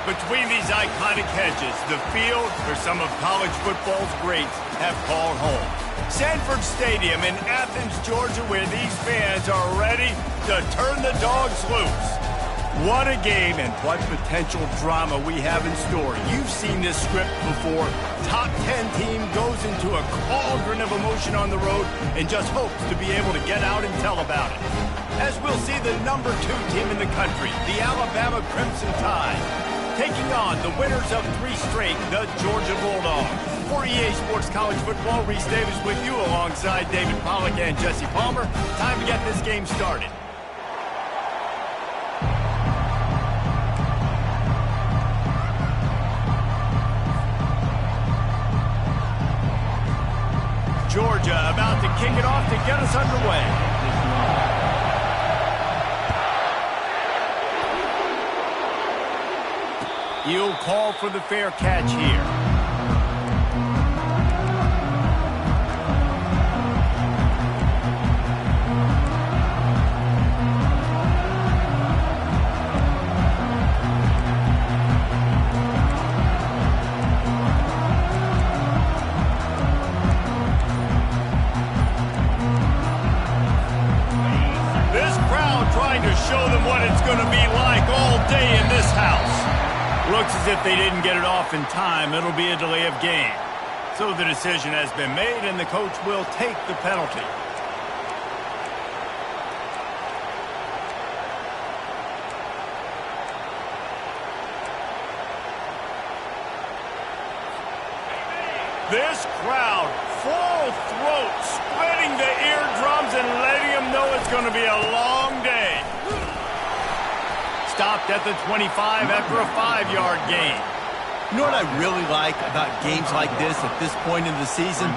Between these iconic hedges, the field where some of college football's greats have called home. Sanford Stadium in Athens, Georgia, where these fans are ready to turn the dogs loose. What a game and what potential drama we have in store. You've seen this script before. Top 10 team goes into a cauldron of emotion on the road and just hopes to be able to get out and tell about it. As we'll see the number 2 team in the country, the Alabama Crimson Tide, taking on the winners of 3 straight, the Georgia Bulldogs. For EA Sports College Football, Reese Davis with you alongside David Pollack and Jesse Palmer. Time to get this game started. Georgia about to kick it off to get us underway. He'll call for the fair catch here. This crowd trying to show them what it's going to be like all day in this house. Looks as if they didn't get it off in time. It'll be a delay of game. So the decision has been made, and the coach will take the penalty. This crowd, full throat, spreading the eardrums and letting them know it's going to be a long day. Stopped at the 25 after a 5-yard gain. You know what I really like about games like this at this point in the season?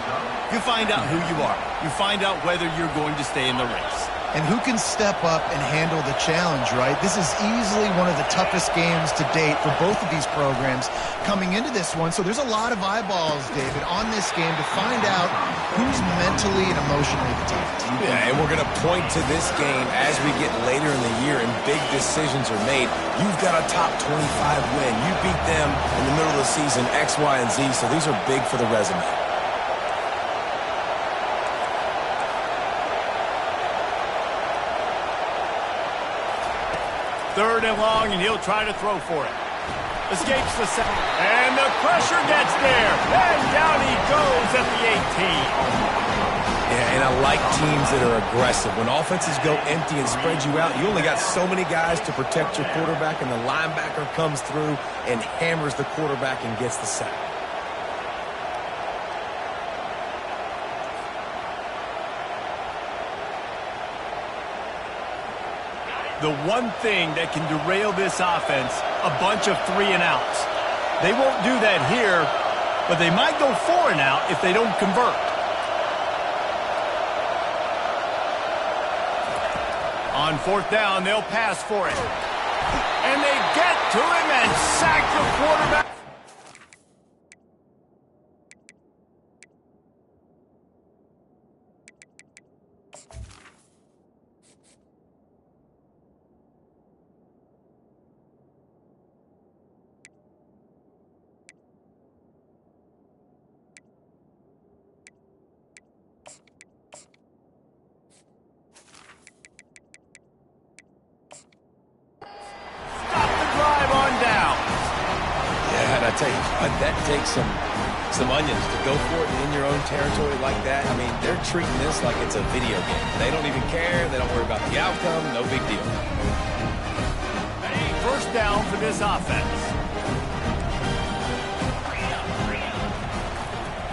You find out who you are. You find out whether you're going to stay in the race. And who can step up and handle the challenge, right? This is easily one of the toughest games to date for both of these programs coming into this one. So there's a lot of eyeballs, David, on this game to find out who's mentally and emotionally fatigued. Yeah, and we're going to point to this game as we get later in the year and big decisions are made. You've got a top 25 win. You beat them in the middle of the season, X, Y, and Z, so these are big for the resume. Third and long, and he'll try to throw for it. Escapes the sack, and the pressure gets there. And down he goes at the 18. Yeah, and I like teams that are aggressive. When offenses go empty and spread you out, you only got so many guys to protect your quarterback, and the linebacker comes through and hammers the quarterback and gets the sack. The one thing that can derail this offense, a bunch of 3 and outs. They won't do that here, but they might go 4 and out if they don't convert. On 4th down, they'll pass for it. And they get to him and sack the quarterback. I tell you, that takes some onions to go for it in your own territory like that. I mean, they're treating this like it's a video game. They don't even care. They don't worry about the outcome. No big deal. First down for this offense.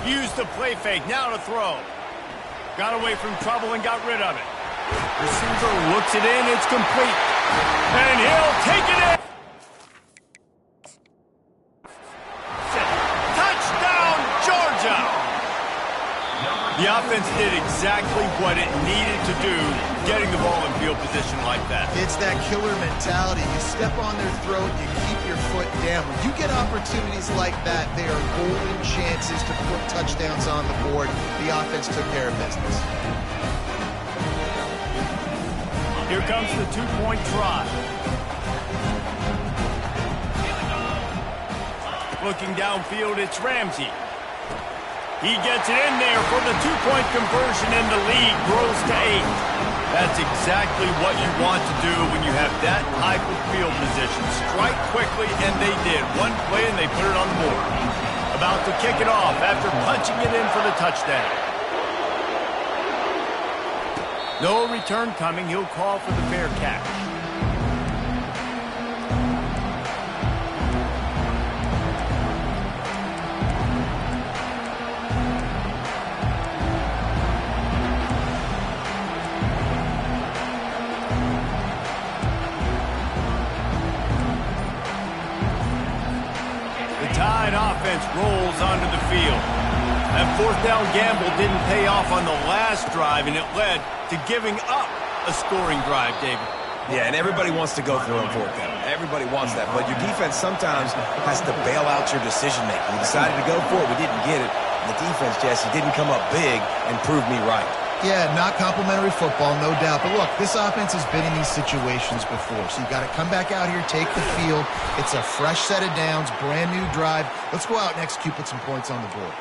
Used the play fake, now to throw. Got away from trouble and got rid of it. Receiver looks it in, it's complete. And he'll take it in. The offense did exactly what it needed to do, getting the ball in field position like that. It's that killer mentality. You step on their throat, you keep your foot down. When you get opportunities like that, they are golden chances to put touchdowns on the board. The offense took care of business. Here comes the 2-point try. Looking downfield, it's Ramsey. He gets it in there for the two-point conversion, and the lead grows to 8. That's exactly what you want to do when you have that type of field position. Strike quickly, and they did. One play, and they put it on the board. About to kick it off after punching it in for the touchdown. No return coming. He'll call for the fair catch. Offense rolls onto the field. That fourth down gamble didn't pay off on the last drive, and it led to giving up a scoring drive, David. Yeah, and everybody wants to go for it on fourth down. Everybody wants that, but your defense sometimes has to bail out your decision-making. We decided to go for it. We didn't get it. And the defense, Jesse, didn't come up big and prove me right. Yeah, not complimentary football, no doubt. But look, this offense has been in these situations before. So you got to come back out here, take the field. It's a fresh set of downs, brand new drive. Let's go out and execute, put some points on the board.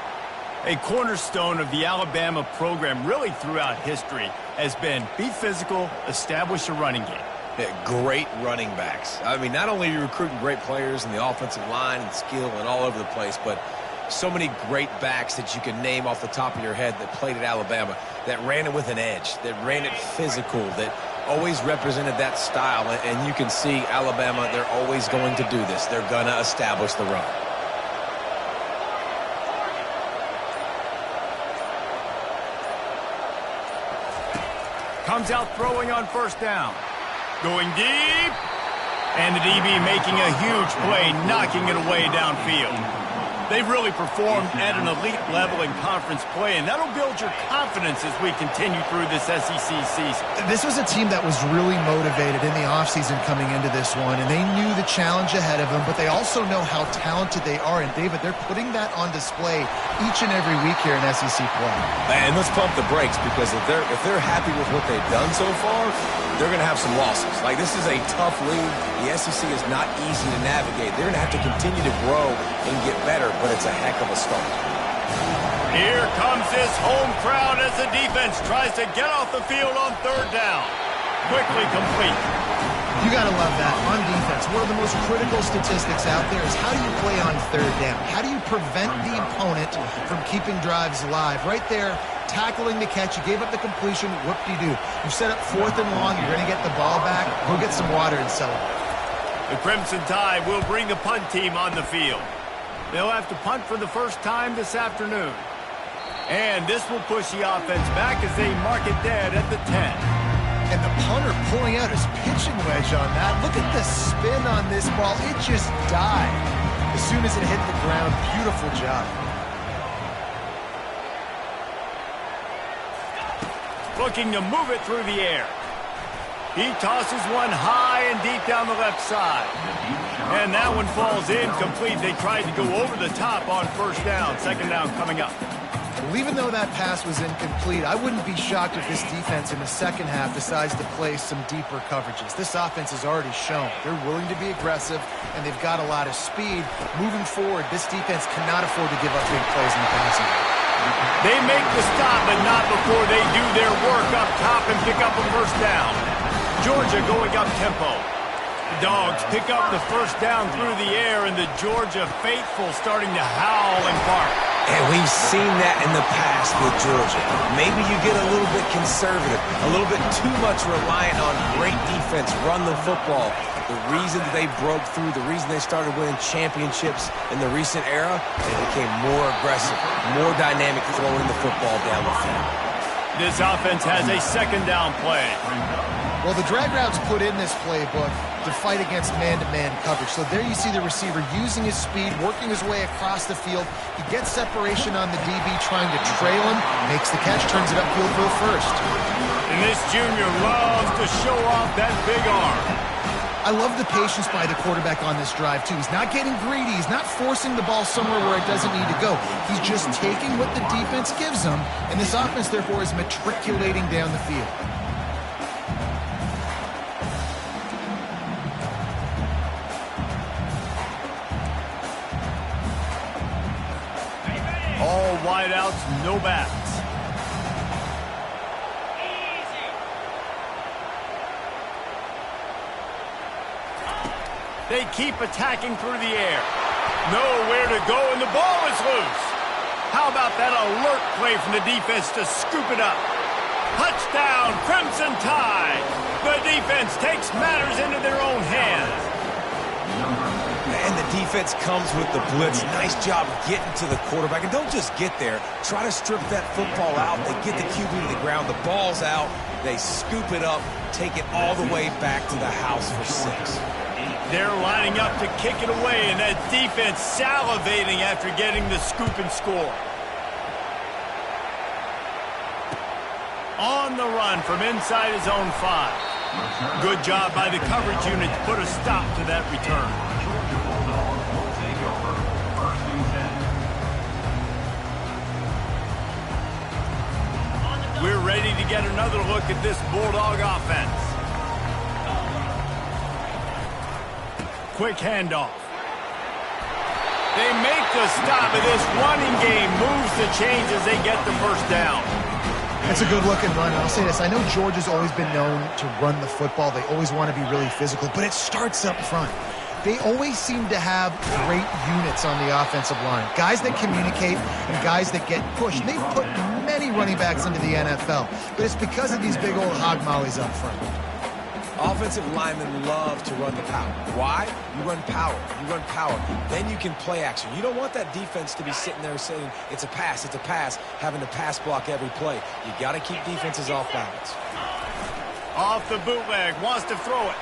A cornerstone of the Alabama program really throughout history has been be physical, establish a running game. Yeah, great running backs. I mean, not only are you recruiting great players in the offensive line and skill and all over the place, but so many great backs that you can name off the top of your head that played at Alabama, that ran it with an edge, that ran it physical, that always represented that style. And you can see Alabama, they're always going to do this. They're going to establish the run. Comes out throwing on first down. Going deep. And the DB making a huge play, knocking it away downfield. They've really performed at an elite level in conference play, and that'll build your confidence as we continue through this SEC season. This was a team that was really motivated in the offseason coming into this one, and they knew the challenge ahead of them, but they also know how talented they are. And, David, they're putting that on display each and every week here in SEC play. And let's pump the brakes, because if they're happy with what they've done so far, they're going to have some losses. Like, this is a tough league. The SEC is not easy to navigate. They're going to have to continue to grow and get better, but it's a heck of a start. Here comes this home crowd as the defense tries to get off the field on third down. Quickly complete. You got to love that. On defense, one of the most critical statistics out there is how do you play on third down? How do you prevent the opponent from keeping drives alive? Right there, tackling the catch. You gave up the completion. Whoop-de-doo. You set up fourth and long. You're going to get the ball back. Go get some water and celebrate. The Crimson Tide will bring the punt team on the field. They'll have to punt for the first time this afternoon. And this will push the offense back as they mark it dead at the 10. And the punter pulling out his pitching wedge on that. Look at the spin on this ball. It just died as soon as it hit the ground. Beautiful job. Looking to move it through the air. He tosses one high and deep down the left side. And that one falls incomplete. They tried to go over the top on first down. Second down coming up. Well, even though that pass was incomplete, I wouldn't be shocked if this defense in the second half decides to play some deeper coverages. This offense has already shown they're willing to be aggressive, and they've got a lot of speed. Moving forward, this defense cannot afford to give up big plays in the passing game. They make the stop, but not before they do their work up top and pick up a first down. Georgia going up tempo. The Dogs pick up the first down through the air, and the Georgia faithful starting to howl and bark. And we've seen that in the past with Georgia. Maybe you get a little bit conservative, a little bit too much reliant on great defense, run the football. The reason that they broke through, the reason they started winning championships in the recent era, they became more aggressive, more dynamic throwing the football down the field. This offense has a second down play. Well, the drag routes put in this playbook to fight against man-to-man coverage. So there you see the receiver using his speed, working his way across the field. He gets separation on the DB, trying to trail him, makes the catch, turns it upfield for the first. And this junior loves to show off that big arm. I love the patience by the quarterback on this drive, too. He's not getting greedy. He's not forcing the ball somewhere where it doesn't need to go. He's just taking what the defense gives him, and this offense, therefore, is matriculating down the field. wideouts, no backs. They keep attacking through the air. Nowhere to go, and the ball is loose. How about that alert play from the defense to scoop it up? Touchdown, Crimson Tide. The defense takes matters into their own hands. And the defense comes with the blitz. Nice job getting to the quarterback. And don't just get there. Try to strip that football out. They get the QB to the ground. The ball's out. They scoop it up, take it all the way back to the house for 6. They're lining up to kick it away, and that defense salivating after getting the scoop and score. On the run from inside his own 5. Good job by the coverage unit to put a stop to that return. We're ready to get another look at this Bulldog offense. Quick handoff. They make the stop, and this running game moves the chains as they get the first down. It's a good-looking run. I'll say this. I know Georgia's always been known to run the football. They always want to be really physical, but it starts up front. They always seem to have great units on the offensive line. Guys that communicate and guys that get pushed. They've put many running backs into the NFL, but it's because of these big old hog mollies up front. Offensive linemen love to run the power. Why? You run power. You run power. Then you can play action. You don't want that defense to be sitting there saying, it's a pass, having to pass block every play. You got to keep defenses off balance. Off the bootleg, wants to throw it.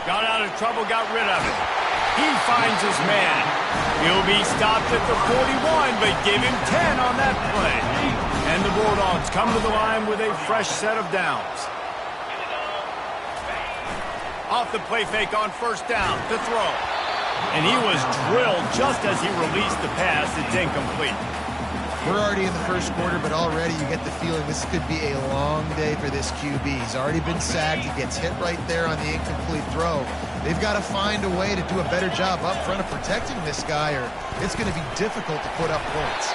Got out of trouble, got rid of it. He finds his man. He'll be stopped at the 41, but give him 10 on that play. And the Bulldogs come to the line with a fresh set of downs. Off the play fake on first down to throw. And he was drilled just as he released the pass. It's incomplete. We're already in the first quarter, but already you get the feeling this could be a long day for this QB. He's already been sacked. He gets hit right there on the incomplete throw. They've got to find a way to do a better job up front of protecting this guy, or it's going to be difficult to put up points.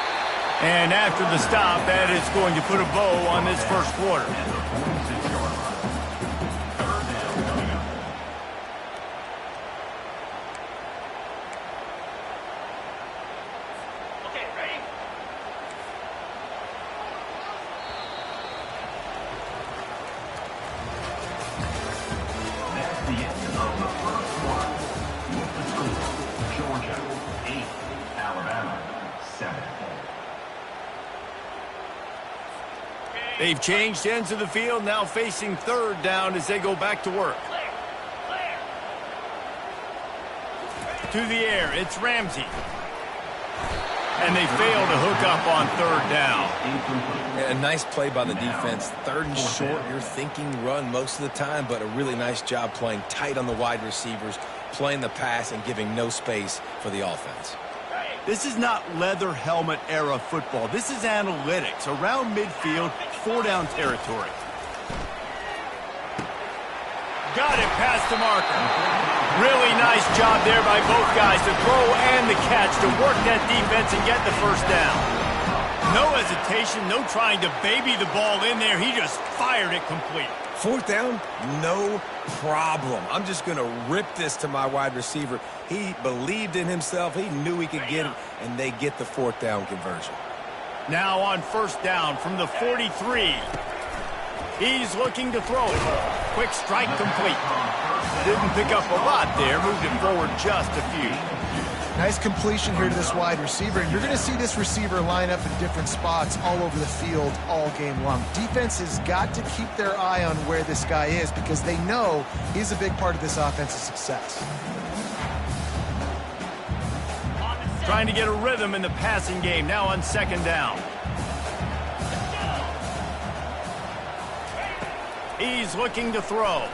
And after the stop, that is going to put a bow on this first quarter. They've changed ends of the field, now facing third down as they go back to work. To the air, it's Ramsey. And they fail to hook up on third down. A nice play by the defense. Third and short, you're thinking run most of the time, but a really nice job playing tight on the wide receivers, playing the pass and giving no space for the offense. This is not leather helmet era football. This is analytics. Around midfield, 4-down territory. Got it past the marker. Really nice job there by both guys to throw and the catch to work that defense and get the first down. No hesitation, no trying to baby the ball in there. He just fired it complete. Fourth down, no problem. I'm just going to rip this to my wide receiver. He believed in himself. He knew he could get it, and they get the fourth down conversion. Now on first down from the 43. He's looking to throw it. Quick strike complete. Didn't pick up a lot there. Moved it forward just a few. Nice completion here to this wide receiver, and you're going to see this receiver line up in different spots all over the field all game long. Defense has got to keep their eye on where this guy is because they know he's a big part of this offensive success. Trying to get a rhythm in the passing game now on second down. He's looking to throw.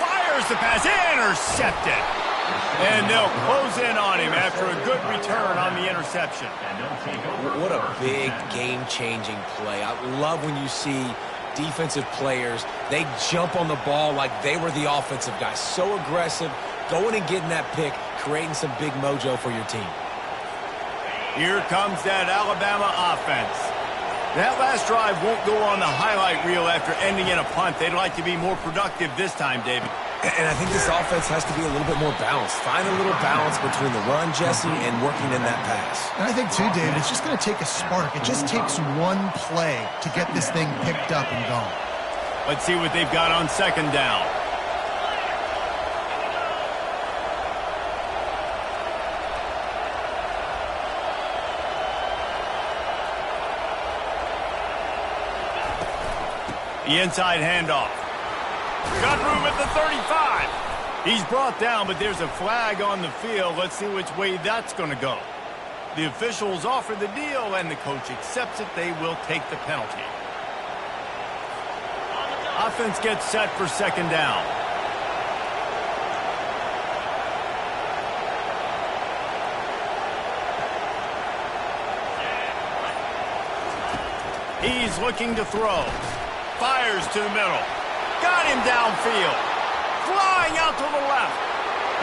Fires the pass, intercepted. And they'll close in on him after a good return on the interception. What a big game-changing play. I love when you see defensive players, they jump on the ball like they were the offensive guys. So aggressive, going and getting that pick, creating some big mojo for your team. Here comes that Alabama offense. That last drive won't go on the highlight reel after ending in a punt. They'd like to be more productive this time, David. And I think this offense has to be a little bit more balanced. Find a little balance between the run, Jesse, and working in that pass. And I think, too, David, it's just going to take a spark. It just takes one play to get this thing picked up and going. Let's see what they've got on second down. The inside handoff. Got room at the 35. He's brought down, but there's a flag on the field. Let's see which way that's going to go. The officials offer the deal, and the coach accepts it. They will take the penalty. Offense gets set for second down. He's looking to throw. Fires to the middle. Got him downfield. Flying out to the left.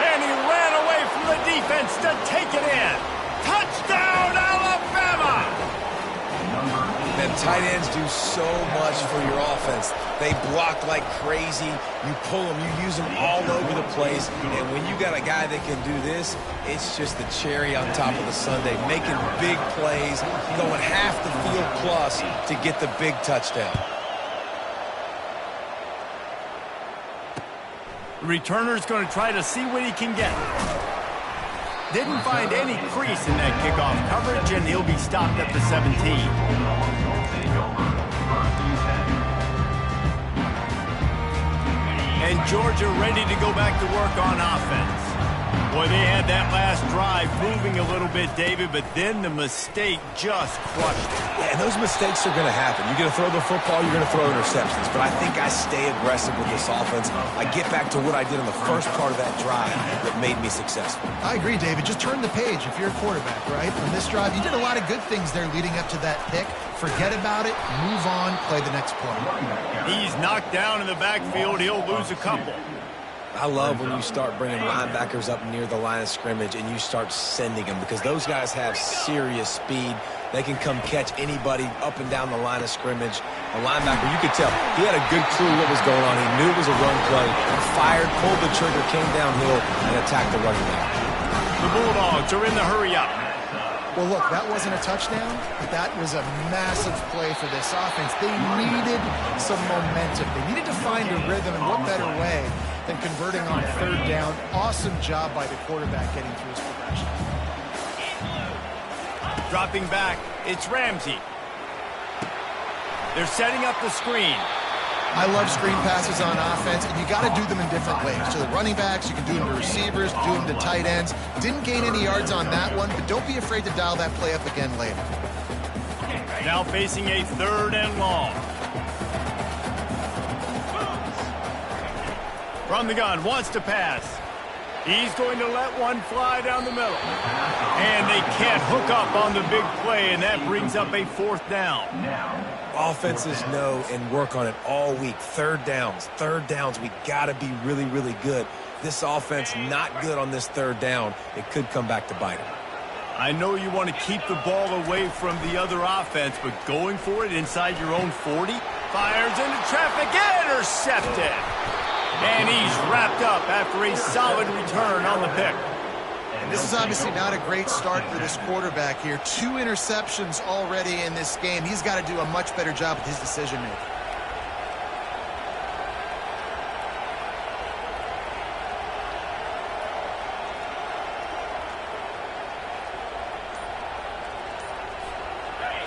And he ran away from the defense to take it in. Touchdown, Alabama! And tight ends do so much for your offense. They block like crazy. You pull them. You use them all over the place. And when you got a guy that can do this, it's just the cherry on top of the sundae. Making big plays, going half the field plus to get the big touchdown. The returner's going to try to see what he can get. Didn't find any crease in that kickoff coverage, and he'll be stopped at the 17. And Georgia ready to go back to work on offense. Boy, they had that last drive moving a little bit, David, but then the mistake just crushed it. Yeah, and those mistakes are going to happen. You're going to throw the football, you're going to throw interceptions. But I think I stay aggressive with this offense. I get back to what I did in the first part of that drive that made me successful. I agree, David. Just turn the page if you're a quarterback, right? On this drive, you did a lot of good things there leading up to that pick. Forget about it, move on, play the next play. He's knocked down in the backfield. He'll lose a couple. I love when you start bringing linebackers up near the line of scrimmage and you start sending them because those guys have serious speed. They can come catch anybody up and down the line of scrimmage. A linebacker, you could tell, he had a good clue what was going on. He knew it was a run play. Fired, pulled the trigger, came downhill, and attacked the running back. The Bulldogs are in the hurry-up. Well, look, that wasn't a touchdown, but that was a massive play for this offense. They needed some momentum. They needed to find a rhythm, and what better way than converting on third down. Awesome job by the quarterback getting through his progression. Dropping back, it's Ramsey. They're setting up the screen. I love screen passes on offense, and you got to do them in different ways. To the running backs, you can do them to receivers, do them to tight ends. Didn't gain any yards on that one, but don't be afraid to dial that play up again later. Now facing a third and long. From the gun, wants to pass. He's going to let one fly down the middle. And they can't hook up on the big play, and that brings up a fourth down. Offenses know and work on it all week. Third downs, we got to be really, really good. This offense not good on this third down. It could come back to bite them. I know you want to keep the ball away from the other offense, but going for it inside your own 40, fires into traffic, intercepted. And he's wrapped up after a solid return on the pick. This is obviously not a great start for this quarterback here. 2 interceptions already in this game. He's got to do a much better job with his decision-making.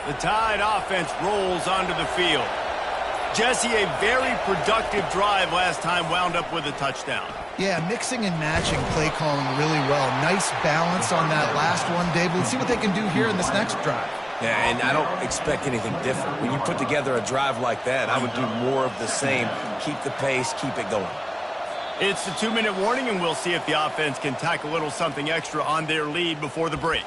The Tide offense rolls onto the field. Jesse, a very productive drive last time, wound up with a touchdown. Yeah, mixing and matching play calling really well. Nice balance on that last one, Dave. Let's see what they can do here in this next drive. Yeah, and I don't expect anything different. When you put together a drive like that, I would do more of the same. Keep the pace, keep it going. It's the 2-minute warning, and we'll see if the offense can tack a little something extra on their lead before the break.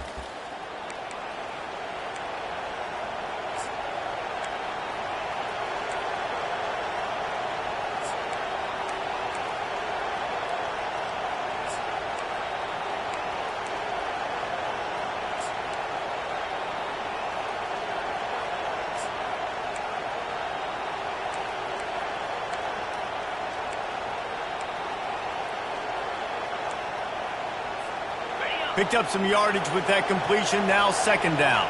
Picked up some yardage with that completion, now second down.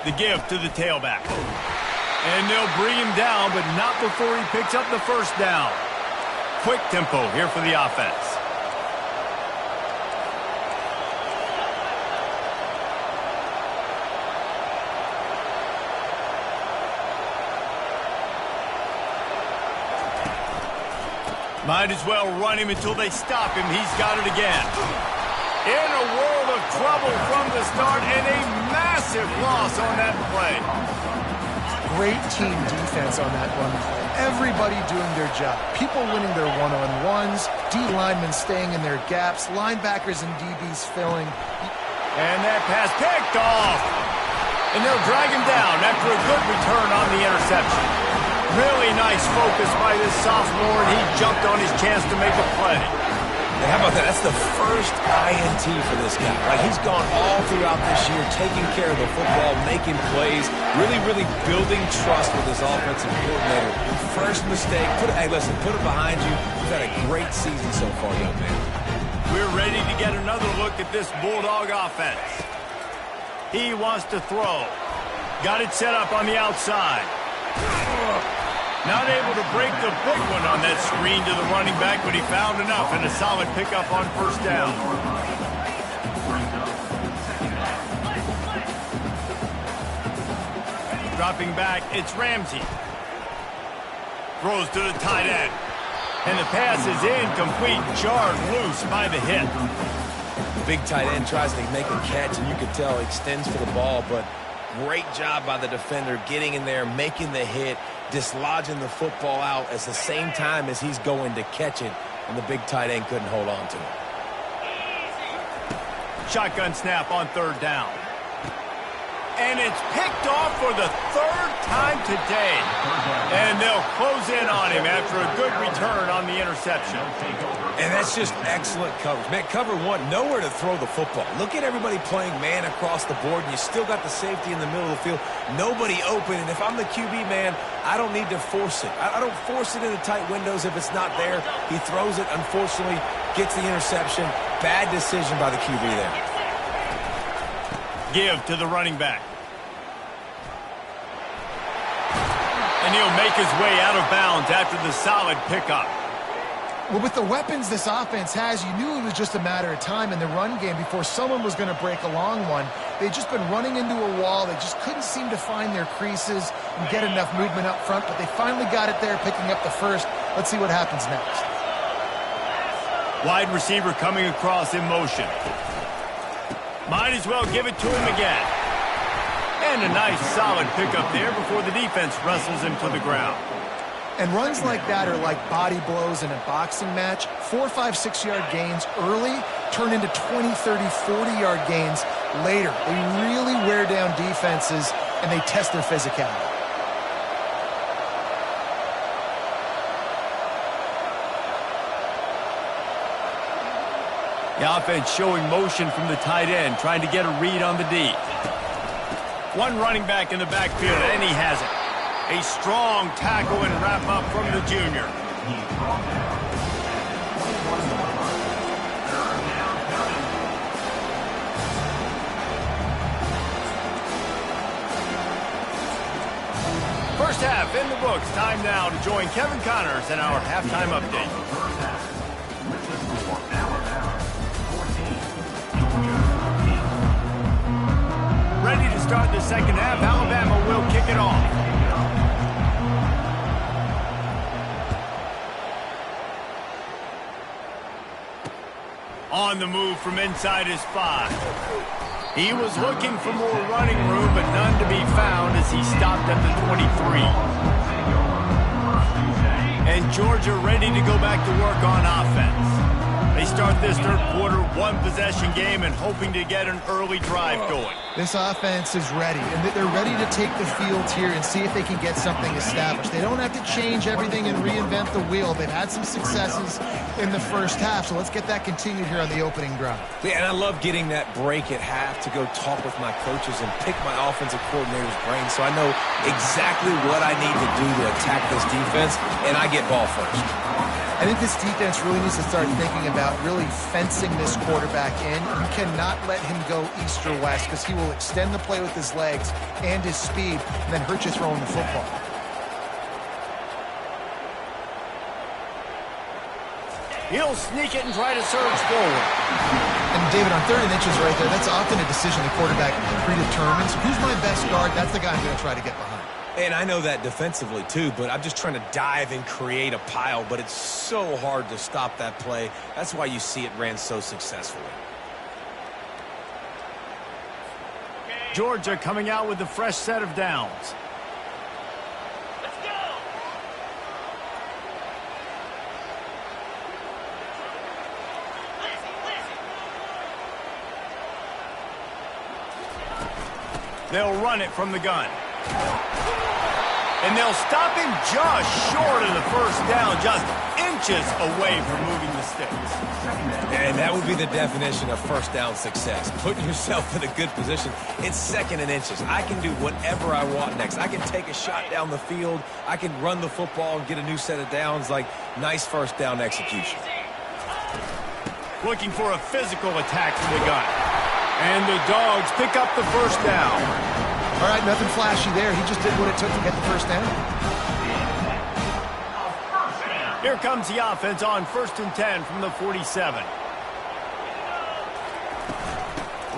The give to the tailback. And they'll bring him down, but not before he picks up the first down. Quick tempo here for the offense. Might as well run him until they stop him. He's got it again. In a world of trouble from the start, and a massive loss on that play. Great team defense on that run play. Everybody doing their job. People winning their one-on-ones, D linemen staying in their gaps, linebackers and DBs filling. And that pass picked off. And they'll drag him down after a good return on the interception. Really nice focus by this sophomore, and he jumped on his chance to make a play. And how about that? That's the first INT for this guy. Like, he's gone all throughout this year, taking care of the football, making plays, really building trust with his offensive coordinator. First mistake, hey, listen, put it behind you. You've had a great season so far, young man. We're ready to get another look at this Bulldog offense. He wants to throw. Got it set up on the outside. Not able to break the big one on that screen to the running back, but he found enough and a solid pickup on first down. Dropping back, it's Ramsey. Throws to the tight end. And the pass is incomplete, jarred loose by the hit. The big tight end tries to make a catch, and you can tell he extends for the ball, but great job by the defender getting in there, making the hit, dislodging the football out at the same time as he's going to catch it, and the big tight end couldn't hold on to it. Shotgun snap on third down. And it's picked off for the third time today. And they'll close in on him after a good return on the interception. And that's just excellent coverage. Man, cover one, nowhere to throw the football. Look at everybody playing man across the board, and you still got the safety in the middle of the field. Nobody open, and if I'm the QB, man, I don't need to force it. I don't force it into tight windows if it's not there. He throws it, unfortunately, gets the interception. Bad decision by the QB there. Give to the running back. And he'll make his way out of bounds after the solid pickup. Well, with the weapons this offense has, you knew it was just a matter of time in the run game before someone was going to break a long one. They'd just been running into a wall. They just couldn't seem to find their creases and get enough movement up front, but they finally got it there, picking up the first. Let's see what happens next. Wide receiver coming across in motion. Might as well give it to him again. And a nice solid pickup there before the defense wrestles him to the ground. And runs like that are like body blows in a boxing match. 4, 5, 6-yard gains early turn into 20, 30, 40-yard gains later. They really wear down defenses, and they test their physicality. The offense showing motion from the tight end, trying to get a read on the D. One running back in the backfield, and he has it. A strong tackle and wrap-up from the junior. First half in the books. Time now to join Kevin Connors in our halftime update. Ready to start the second half. Alabama will kick it off. On the move from inside his 5. He was looking for more running room, but none to be found as he stopped at the 23. And Georgia ready to go back to work on offense. They start this third quarter, one-possession game, and hoping to get an early drive going. This offense is ready, and they're ready to take the field here and see if they can get something established. They don't have to change everything and reinvent the wheel. They've had some successes in the first half, so let's get that continued here on the opening drive. Yeah, and I love getting that break at half to go talk with my coaches and pick my offensive coordinator's brain so I know exactly what I need to do to attack this defense, and I get ball first. I think this defense really needs to start thinking about about really fencing this quarterback in. You cannot let him go east or west because he will extend the play with his legs and his speed and then hurt you throwing the football. He'll sneak it and try to surge forward. And David, on 3rd and inches right there, that's often a decision the quarterback predetermines. Who's my best guard? That's the guy I'm going to try to get behind. And I know that defensively, too, but I'm just trying to dive and create a pile, but it's so hard to stop that play. That's why you see it ran so successfully. Georgia coming out with a fresh set of downs. They'll run it from the gun. And they'll stop him just short of the first down, just inches away from moving the sticks. And that would be the definition of first down success. Putting yourself in a good position. It's 2nd and inches. I can do whatever I want next. I can take a shot down the field. I can run the football and get a new set of downs. Like, nice first down execution. Looking for a physical attack from the gun. And the Dogs pick up the first down. All right, nothing flashy there. He just did what it took to get the first down. Here comes the offense on 1st and 10 from the 47.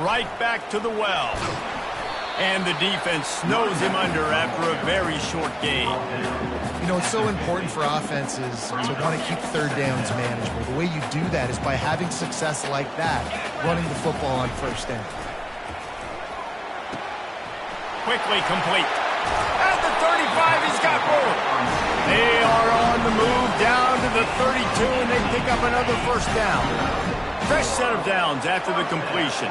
Right back to the well. And the defense snows him under after a very short gain. You know, it's so important for offenses to want to keep 3rd downs manageable. The way you do that is by having success like that, running the football on 1st down. Quickly complete. At the 35, he's got room. They are on the move down to the 32, and they pick up another first down. Fresh set of downs after the completion.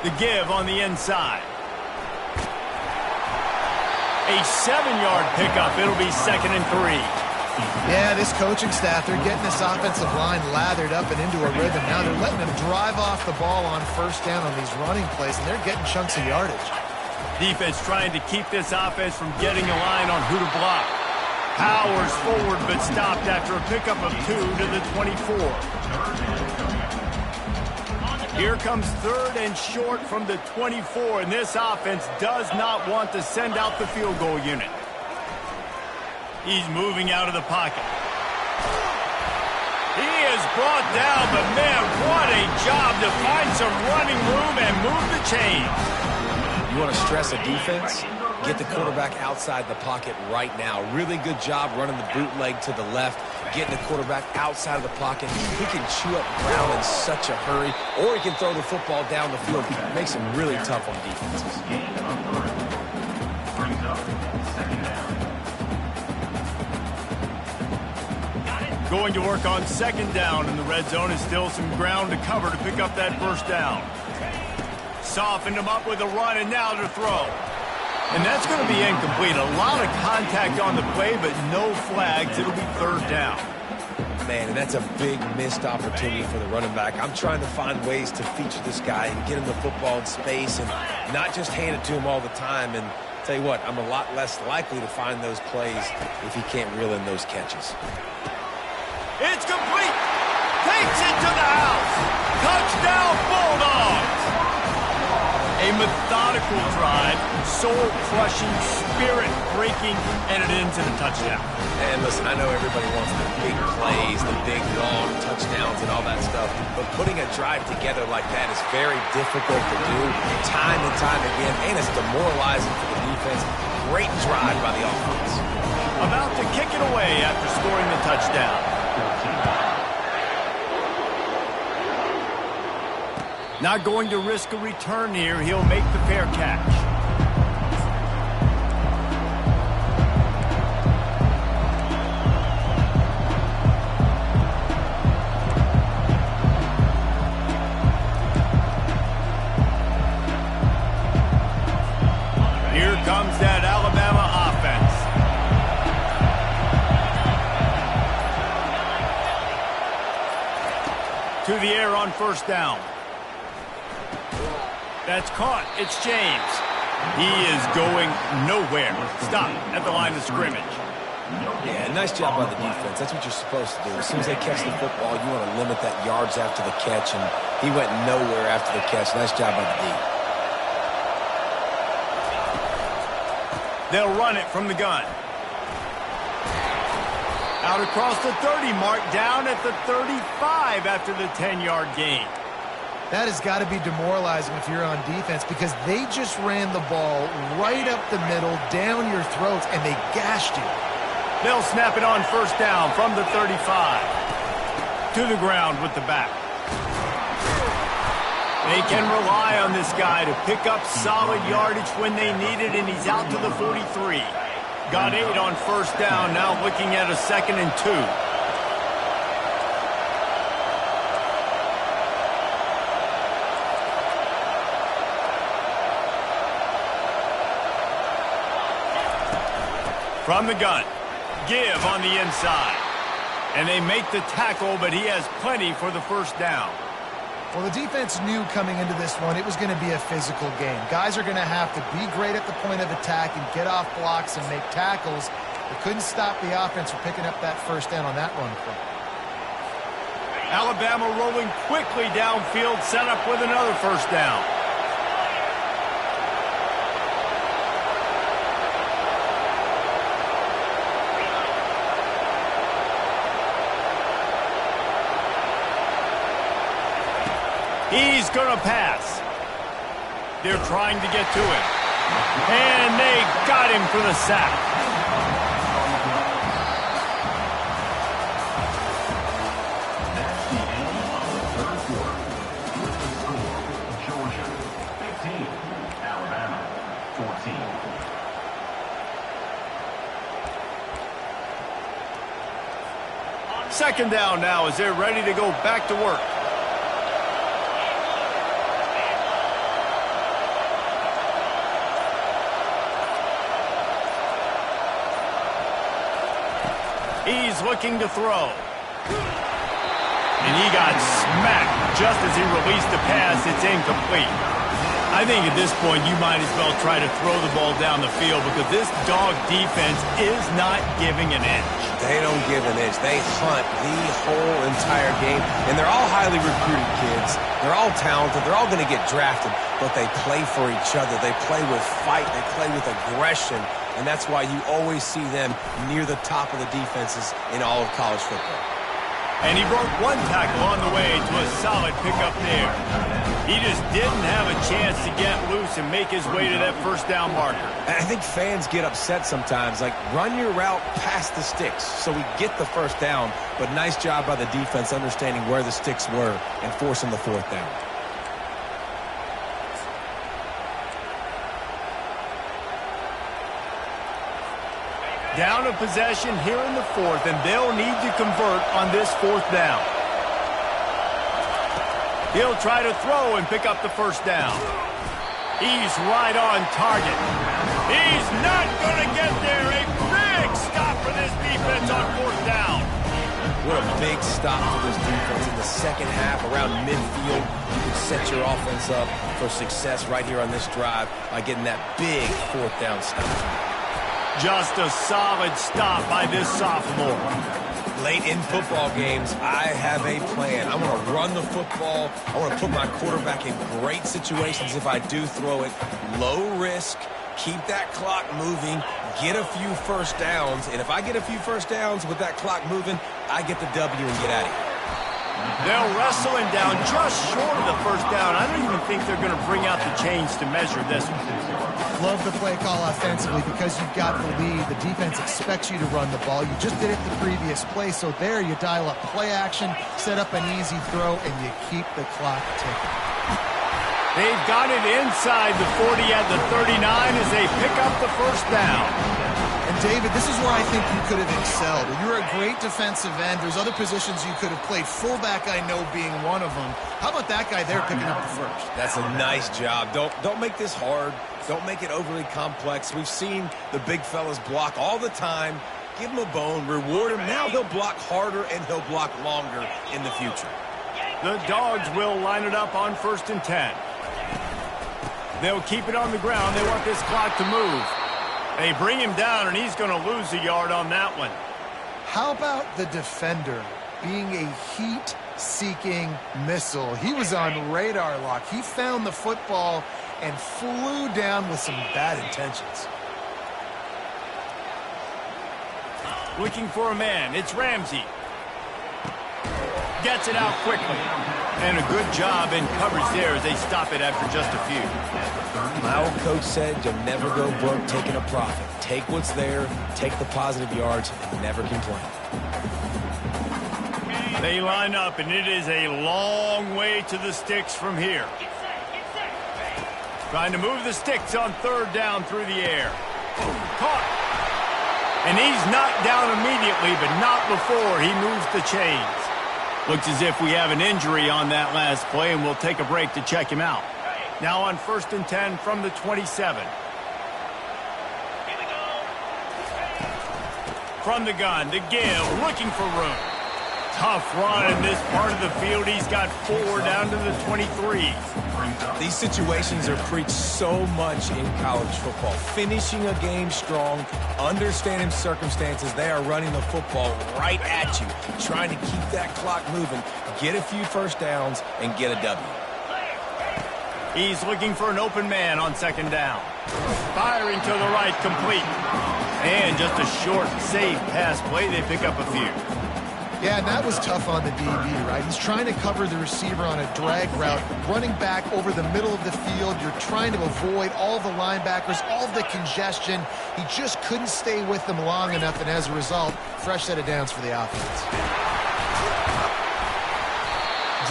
The give on the inside. A 7-yard pickup. It'll be 2nd and 3. Yeah, this coaching staff, they're getting this offensive line lathered up and into a rhythm. Now they're letting them drive off the ball on 1st down on these running plays, and they're getting chunks of yardage. Defense trying to keep this offense from getting a line on who to block. Powers forward, but stopped after a pickup of 2 to the 24. Here comes 3rd and short from the 24, and this offense does not want to send out the field goal unit. He's moving out of the pocket. He is brought down, but man, what a job to find some running room and move the chains. You want to stress a defense? Get the quarterback outside the pocket right now. Really good job running the bootleg to the left, getting the quarterback outside of the pocket. He can chew up ground in such a hurry, or he can throw the football down the field. Makes him really tough on defenses. Going to work on 2nd down, and the red zone is still some ground to cover to pick up that first down. Softened him up with a run, and now to throw. And that's going to be incomplete. A lot of contact on the play, but no flags. It'll be 3rd down. Man, and that's a big missed opportunity for the running back. I'm trying to find ways to feature this guy and get him the football in space and not just hand it to him all the time. And tell you what, I'm a lot less likely to find those plays if he can't reel in those catches. It's complete. Takes it to the house. Touchdown, Bulldogs. A methodical drive, soul-crushing, spirit-breaking, and it ends in a touchdown. And listen, I know everybody wants the big plays, the big, long touchdowns and all that stuff, but putting a drive together like that is very difficult to do time and time again, and it's demoralizing for the defense. Great drive by the offense. About to kick it away after scoring the touchdown. Not going to risk a return here. He'll make the fair catch. Here comes that Alabama offense. To the air on 1st down. That's caught. It's James. He is going nowhere. Stop at the line of scrimmage. Yeah, nice job by the defense. That's what you're supposed to do. As soon as they catch the football, you want to limit that yards after the catch, and he went nowhere after the catch. Nice job by the D. They'll run it from the gun. Out across the 30 mark, down at the 35 after the 10-yard gain. That has got to be demoralizing if you're on defense because they just ran the ball right up the middle, down your throats, and they gashed you. They'll snap it on first down from the 35. To the ground with the back. They can rely on this guy to pick up solid yardage when they need it, and he's out to the 43. Got 8 on first down, now looking at a 2nd and 2. From the gun, give on the inside. And they make the tackle, but he has plenty for the first down. Well, the defense knew coming into this one it was going to be a physical game. Guys are going to have to be great at the point of attack and get off blocks and make tackles. They couldn't stop the offense from picking up that first down on that run play. Alabama rolling quickly downfield, set up with another first down. He's going to pass. They're trying to get to him. And they got him for the sack. That's the end of the third quarter. With the score, Georgia 15, Alabama 14. Second down now as they're ready to go back to work. He's looking to throw. And he got smacked just as he released the pass. It's incomplete. I think at this point you might as well try to throw the ball down the field because this dog defense is not giving an inch. They don't give an inch. They hunt the whole entire game. And they're all highly recruited kids. They're all talented. They're all going to get drafted. But they play for each other. They play with fight. They play with aggression. And that's why you always see them near the top of the defenses in all of college football. And he broke one tackle on the way to a solid pickup there. He just didn't have a chance to get loose and make his way to that first down marker. And I think fans get upset sometimes, like run your route past the sticks so we get the first down. But nice job by the defense understanding where the sticks were and forcing the fourth down. Down a possession here in the fourth, and they'll need to convert on this fourth down. He'll try to throw and pick up the first down. He's right on target. He's not going to get there. A big stop for this defense on fourth down. What a big stop for this defense in the second half around midfield. You can set your offense up for success right here on this drive by getting that big fourth down stop. Just a solid stop by this sophomore. Late in football games, I have a plan. I want to run the football. I want to put my quarterback in great situations if I do throw it. Low risk, keep that clock moving, get a few first downs. And if I get a few first downs with that clock moving, I get the W and get out of here. They'll wrestle him down just short of the first down. I don't even think they're going to bring out the chains to measure this one. Love the play call offensively because you've got the lead. The defense expects you to run the ball. You just did it the previous play, so there you dial up play action, set up an easy throw, and you keep the clock ticking. They've got it inside the 40 at the 39 as they pick up the first down. And David, this is where I think you could have excelled. You're a great defensive end. There's other positions you could have played. Fullback, I know, being one of them. How about that guy there picking up the first? That's a nice job. Don't make this hard. Don't make it overly complex. We've seen the big fellas block all the time. Give him a bone, reward him. Now he'll block harder and he'll block longer in the future. The Dogs will line it up on 1st and 10. They'll keep it on the ground. They want this clock to move. They bring him down, and he's going to lose a yard on that one. How about the defender being a heat-seeking missile? He was on radar lock. He found the football and flew down with some bad intentions. Looking for a man. It's Ramsey. Gets it out quickly. And a good job in coverage there as they stop it after just a few. My old coach said you'll never go broke taking a profit. Take what's there, take the positive yards, and never complain. They line up, and it is a long way to the sticks from here. Trying to move the sticks on third down through the air. Caught. And he's knocked down immediately, but not before he moves the chains. Looks as if we have an injury on that last play, and we'll take a break to check him out. Now on 1st and 10 from the 27. From the gun to give, looking for room. Tough run in this part of the field. He's got 4 down to the 23. These situations are preached so much in college football. Finishing a game strong, understanding circumstances. They are running the football right at you, trying to keep that clock moving, get a few first downs, and get a W. He's looking for an open man on 2nd down. Firing to the right, complete. And just a short, safe pass play. They pick up a few. Yeah, and that was tough on the DB, right? He's trying to cover the receiver on a drag route, running back over the middle of the field. You're trying to avoid all the linebackers, all the congestion. He just couldn't stay with them long enough, and as a result, fresh set of downs for the offense.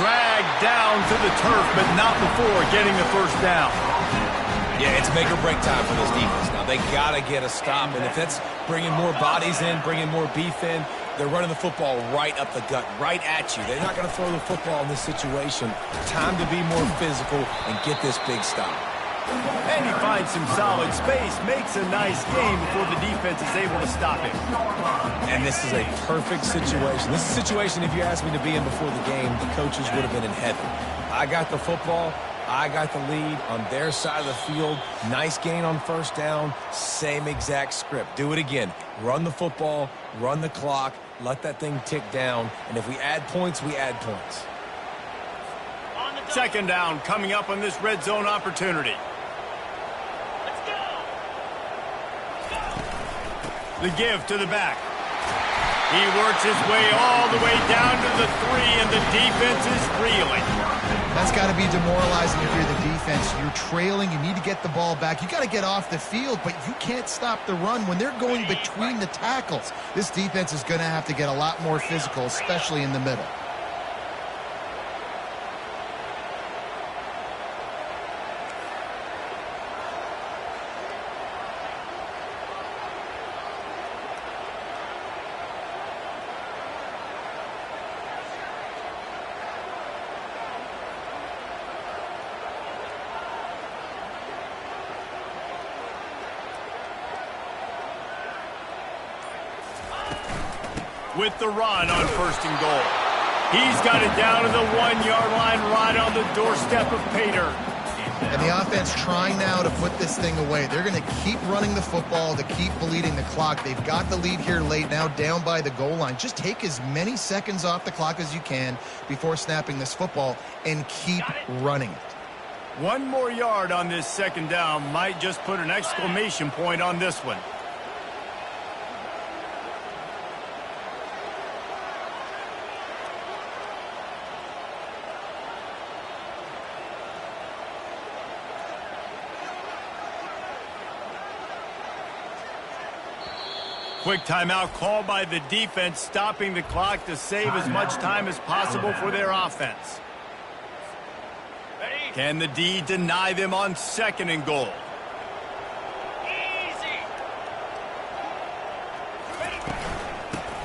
Dragged down to the turf, but not before getting the first down. Yeah, it's make or break time for this defense. Now, they got to get a stop, and if that's bringing more bodies in, bringing more beef in, they're running the football right up the gut, right at you. They're not going to throw the football in this situation. Time to be more physical and get this big stop. And he finds some solid space, makes a nice game before the defense is able to stop him. And this is a perfect situation. This is a situation, if you asked me to be in before the game, the coaches would have been in heaven. I got the football. I got the lead on their side of the field. Nice gain on 1st down. Same exact script. Do it again. Run the football, run the clock, let that thing tick down. And if we add points, we add points. 2nd down coming up on this red zone opportunity. The give to the back. He works his way all the way down to the 3, and the defense is reeling. That's got to be demoralizing if you're the defense. You're trailing. You need to get the ball back. You got to get off the field, but you can't stop the run when they're going between the tackles. This defense is going to have to get a lot more physical, especially in the middle. With the run on 1st and goal. He's got it down to the 1-yard line right on the doorstep of Pater. And the offense trying now to put this thing away. They're going to keep running the football to keep bleeding the clock. They've got the lead here late, now down by the goal line. Just take as many seconds off the clock as you can before snapping this football and keep running it. 1 more yard on this 2nd down might just put an exclamation point on this one. Quick timeout called by the defense, stopping the clock to save as much time as possible for their offense. Can the D deny them on 2nd and goal? Easy.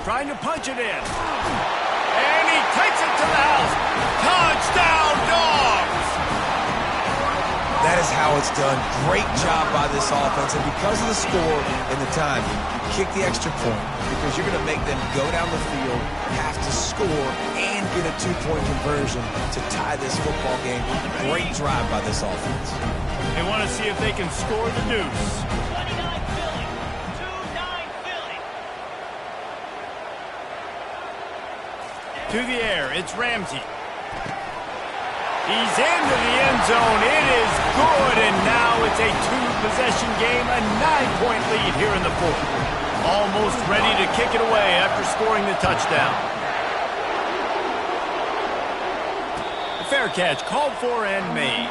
Trying to punch it in. And he takes it to the house. Touchdown, Dogs! That is how it's done. Great job by this offense. And because of the score and the time, kick the extra point because you're going to make them go down the field, have to score, and get a 2-point conversion to tie this football game. Great drive by this offense. They want to see if they can score the deuce. To the air, it's Ramsey. He's into the end zone. It is good, and now it's a two-possession game, a 9-point lead here in the fourth. Almost ready to kick it away after scoring the touchdown. Fair catch, called for and made.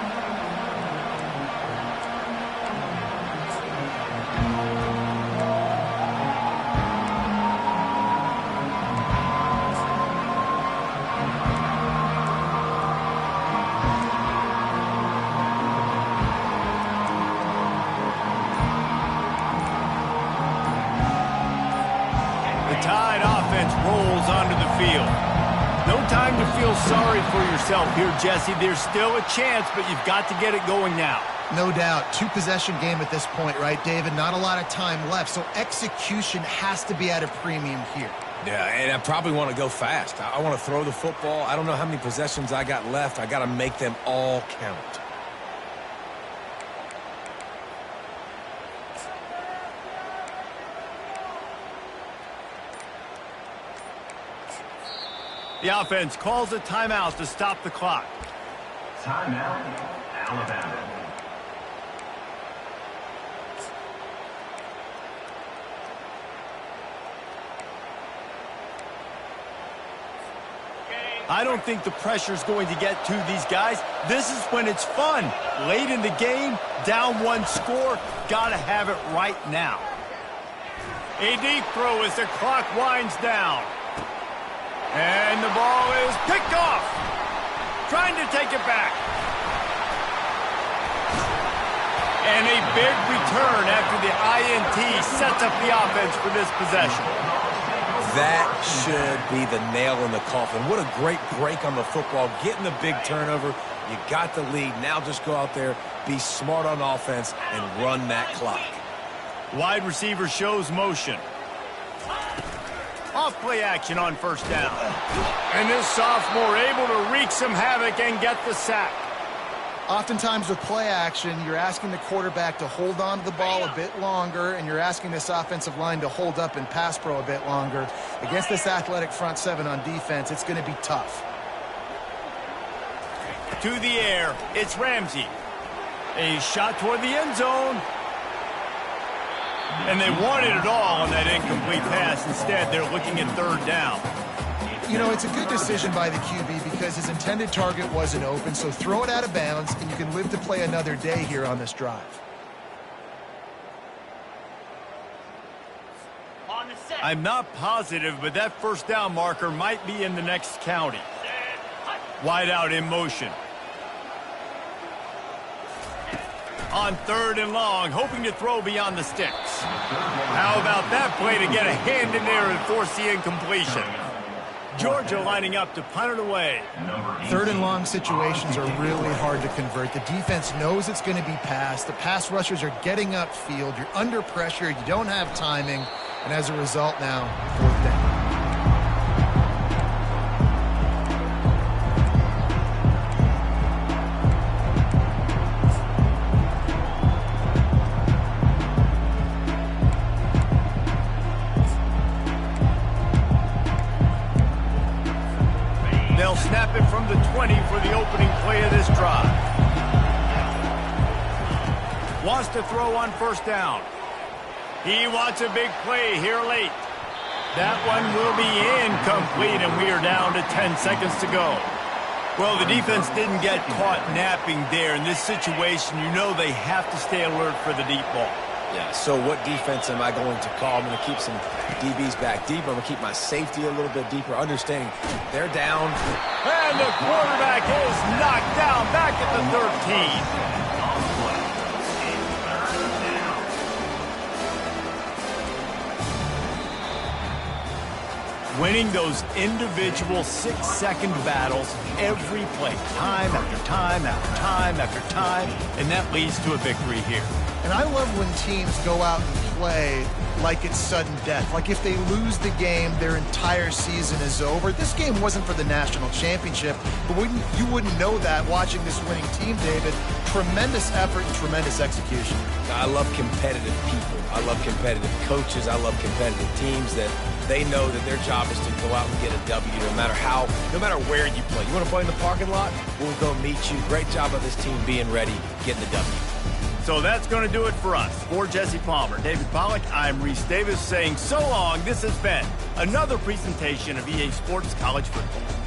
Tide offense rolls onto the field. No time to feel sorry for yourself here, Jesse. There's still a chance, but you've got to get it going now. No doubt. Two-possession game at this point, right, David? Not a lot of time left, so execution has to be at a premium here. Yeah, and I probably want to go fast. I want to throw the football. I don't know how many possessions I got left. I got to make them all count. The offense calls a timeout to stop the clock. Timeout, Alabama. I don't think the pressure's going to get to these guys. This is when it's fun. Late in the game, down one score, gotta have it right now. A deep throw as the clock winds down. And the ball is picked off. Trying to take it back. And a big return after the INT sets up the offense for this possession. That should be the nail in the coffin. What a great break on the football. Getting the big turnover. You got the lead. Now just go out there, be smart on offense, and run that clock. Wide receiver shows motion. Off play action on first down. And this sophomore able to wreak some havoc and get the sack. Oftentimes with play action, you're asking the quarterback to hold on to the ball a bit longer, and you're asking this offensive line to hold up and pass pro a bit longer. Against this athletic front seven on defense, it's going to be tough. To the air, it's Ramsey. A shot toward the end zone. And they wanted it all on that incomplete pass. Instead, they're looking at third down. You know, it's a good decision by the QB because his intended target wasn't open, so throw it out of bounds, and you can live to play another day here on this drive. I'm not positive, but that first down marker might be in the next county. Wide out in motion. On third and long, hoping to throw beyond the sticks. How about that play to get a hand in there and force the incompletion? Georgia lining up to punt it away. Third and long situations are really hard to convert. The defense knows it's going to be passed. The pass rushers are getting upfield. You're under pressure. You don't have timing. And as a result now, fourth down. They'll snap it from the 20 for the opening play of this drive. Wants to throw on first down. He wants a big play here late. That one will be incomplete, and we are down to 10 seconds to go. Well, the defense didn't get caught napping there. In this situation, you know they have to stay alert for the deep ball. Yeah, so what defense am I going to call? I'm going to keep some DBs back deeper. I'm going to keep my safety a little bit deeper, understanding they're down. And the quarterback is knocked down back at the 13. Winning those individual 6-second battles every play, time after time after time after time, and that leads to a victory here. And I love when teams go out and play like it's sudden death. Like if they lose the game, their entire season is over. This game wasn't for the national championship, but you wouldn't know that watching this winning team, David. Tremendous effort and tremendous execution. I love competitive people. I love competitive coaches. I love competitive teams that they know that their job is to go out and get a W no matter where you play. You want to play in the parking lot? We'll go meet you. Great job of this team being ready, getting the W. So that's going to do it for us. For Jesse Palmer, David Pollack, I'm Reese Davis saying so long. This has been another presentation of EA Sports College Football.